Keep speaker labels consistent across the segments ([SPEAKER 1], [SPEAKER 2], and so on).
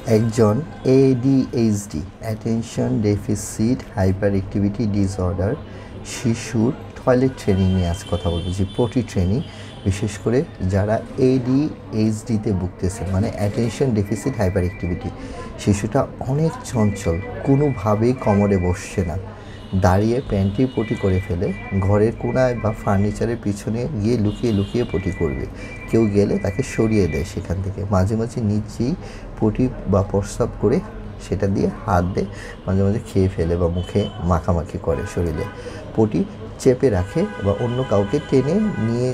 [SPEAKER 1] একজন ADHD attention deficit hyper activity disorder শিশুর toilet training নিয়ে আজ কথা বলবো, যে পটি ট্রেনিং, বিশেষ করে যারা ADHDতে ভুগতেছে, মানে অ্যাটেনশন ডেফিসিট হাইপার অ্যাক্টিভিটি। শিশুটা অনেক চঞ্চল, কোনোভাবেই কোমরে বসছে না, দাঁড়িয়ে প্যান্টি পটি করে ফেলে, ঘরের কোনায় বা ফার্নিচারের পিছনে গিয়ে লুকিয়ে লুকিয়ে পটি করবে, কেউ গেলে তাকে সরিয়ে দেয় সেখান থেকে, মাঝে মাঝে নিচেই পটি বা প্রস্রাব করে সেটা দিয়ে হাত দিয়ে মাঝে মাঝে খেয়ে ফেলে বা মুখে মাখামাখি করে, শরীরে পটি চেপে রাখে বা অন্য কাউকে টেনে নিয়ে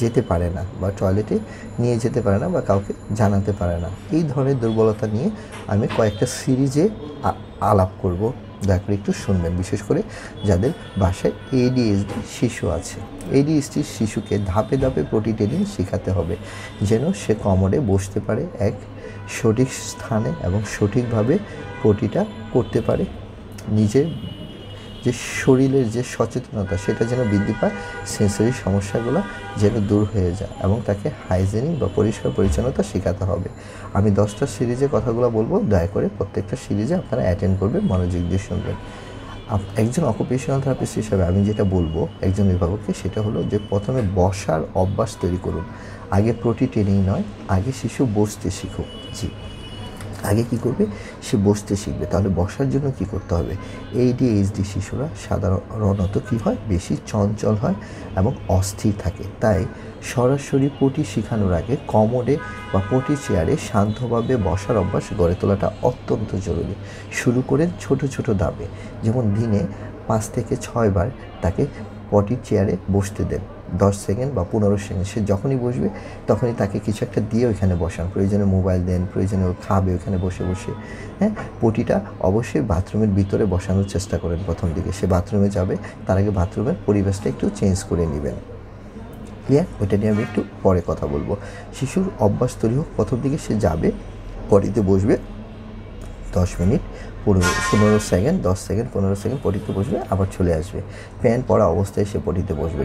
[SPEAKER 1] যেতে পারে না, বা টয়লেটে নিয়ে যেতে পারে না, বা কাউকে জানাতে পারে না। এই ধরনের দুর্বলতা নিয়ে আমি কয়েকটা সিরিজে আলাপ করব, দয়া করে একটু শুনবেন, বিশেষ করে যাদের বাসায় ADHD শিশু আছে। ADHD শিশুকে ধাপে ধাপে পটি ট্রেনিং শেখাতে হবে, যেন সে কোমরে বসতে পারে এক সঠিক স্থানে এবং সঠিকভাবে পটিটা করতে পারে। নিজের যে শরীরের যে সচেতনতা সেটা যেন বৃদ্ধি পায়, সেন্সরি সমস্যাগুলো যেন দূর হয়ে যায়, এবং তাকে হাইজেনিক বা পরিষ্কার পরিচ্ছন্নতা শেখাতে হবে। আমি 10টা সিরিজে কথাগুলো বলবো, দয়া করে প্রত্যেকটা সিরিজে আপনারা অ্যাটেন্ড করবেন, মনোযোগ দিয়ে শুনবেন। একজন অকুপেশনাল থেরাপিস্ট হিসাবে আমি যেটা বলবো একজন অভিভাবককে, সেটা হলো যে প্রথমে বসার অভ্যাস তৈরি করুন। আগে পটি ট্রেনিং নয়, আগে শিশু বসতে শিখুক। জি, আগে কী করবে, সে বসতে শিখবে। তাহলে বসার জন্য কি করতে হবে? ADHD শিশুরা সাধারণত কী হয়, বেশি চঞ্চল হয় এবং অস্থির থাকে। তাই সরাসরি পটি শেখানোর আগে কোমরে বা পটি চেয়ারে শান্তভাবে বসার অভ্যাস গড়ে তোলাটা অত্যন্ত জরুরি। শুরু করেন ছোট ছোট ধাপে, যেমন দিনে 5 থেকে 6 বার তাকে পটির চেয়ারে বসতে দেন, 10 সেকেন্ড বা 15 সেকেন্ড। সে যখনই বসবে তখনই তাকে কিছু একটা দিয়ে ওইখানে বসান, প্রয়োজনে মোবাইল দেন, প্রয়োজনে ও খাবে ওখানে বসে বসে। হ্যাঁ, পটিটা অবশ্যই বাথরুমের ভিতরে বসানোর চেষ্টা করেন। প্রথম দিকে সে বাথরুমে যাবে, তার আগে বাথরুমের পরিবেশটা একটু চেঞ্জ করে নেবেন। ক্লিয়ার? ওইটা নিয়ে আমি একটু পরে কথা বলবো। শিশুর অভ্যাস তৈরি হোক, প্রথম দিকে সে যাবে, পটিতে বসবে 10 মিনিট, 15 সেকেন্ড, 10 সেকেন্ড, 15 সেকেন্ড পটিতে বসবে, আবার চলে আসবে। প্যান্ট পরা অবস্থায় সে পটিতে বসবে,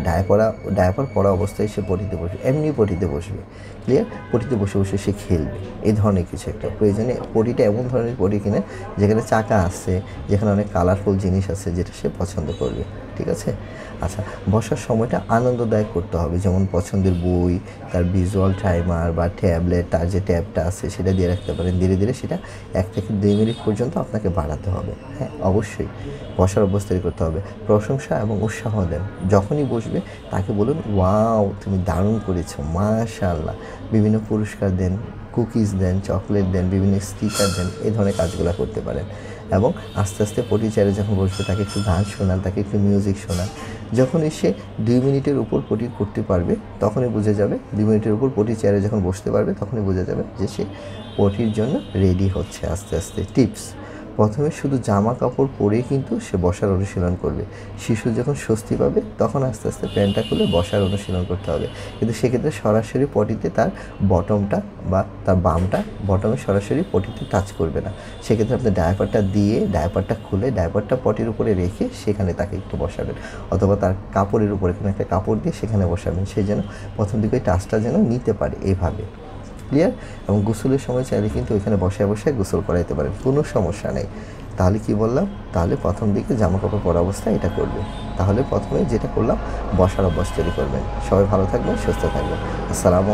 [SPEAKER 1] ডায়াপার পরা অবস্থায় সে পটিতে বসবে, এমনি পটিতে বসবে। ক্লিয়ার? পটিতে বসে বসে সে খেলবে, এই ধরনের কিছু একটা। প্রয়োজনে পটিটা এমন ধরনের পটি কিনে যেখানে চাকা আছে, যেখানে অনেক কালারফুল জিনিস আছে, যেটা সে পছন্দ করবে। ঠিক আছে? আচ্ছা, বসার সময়টা আনন্দদায়ক করতে হবে, যেমন পছন্দের বই, তার ভিজুয়াল টাইমার বা ট্যাবলেট, তার যে ট্যাবটা আছে সেটা দিয়ে রাখতে পারেন। ধীরে ধীরে সেটা 1 থেকে 2 মিনিট পর্যন্ত আপনাকে বাড়াতে হবে। হ্যাঁ, অবশ্যই বসার অভ্যাস তৈরি করতে হবে। প্রশংসা এবং উৎসাহ দেন, যখনই বসবে তাকে বলুন, ওয়াও তুমি দারুণ করেছো, মাশাআল্লাহ। বিভিন্ন পুরস্কার দেন, কুকিজ দেন, চকলেট দেন, বিভিন্ন স্টিকার দেন, এই ধরনের কাজগুলো করতে পারেন। এবং আস্তে আস্তে পটি চেয়ারে যখন বসবে তাকে একটু গান শোনান, তাকে একটু মিউজিক শোনান। যখনই সে 2 মিনিটের উপর পটি করতে পারবে তখনই বুঝে যাবে, 2 মিনিটের উপর পটি চেয়ারে যখন বসতে পারবে তখনই বুঝে যাবে যে সে পটির জন্য রেডি হচ্ছে আস্তে আস্তে। টিপস: প্রথমে শুধু জামা কাপড় পরেই কিন্তু সে বসার অনুশীলন করবে। শিশু যখন স্বস্তি পাবে তখন আস্তে আস্তে প্যান্টটা খুলে বসার অনুশীলন করতে হবে। কিন্তু সেক্ষেত্রে সরাসরি পটিতে তার বটমটা বা তার বামটা বটমে সরাসরি পটিতে টাচ করবে না। সেক্ষেত্রে আপনি ডায়াপারটা দিয়ে, ডায়াপারটা খুলে, ডায়াপারটা পটির উপরে রেখে সেখানে তাকে একটু বসাবেন, অথবা তার কাপড়ের উপরে কোনো একটা কাপড় দিয়ে সেখানে বসাবেন, সে যেন প্রথম দিকে টাচটা যেন নিতে পারে, এইভাবে। ক্লিয়ার? এবং গোসলের সময় চাইলে কিন্তু ওইখানে বসায় বসায় গোসল করাইতে পারেন, কোনো সমস্যা নেই। তাহলে কি বললাম? তাহলে প্রথম দিকে জামা কাপড় পরা অবস্থায় এটা করবে। তাহলে প্রথমে যেটা করলাম, বসার অভ্যাস তৈরি করবেন। সবাই ভালো থাকবেন, সুস্থ থাকবেন। আসসালামু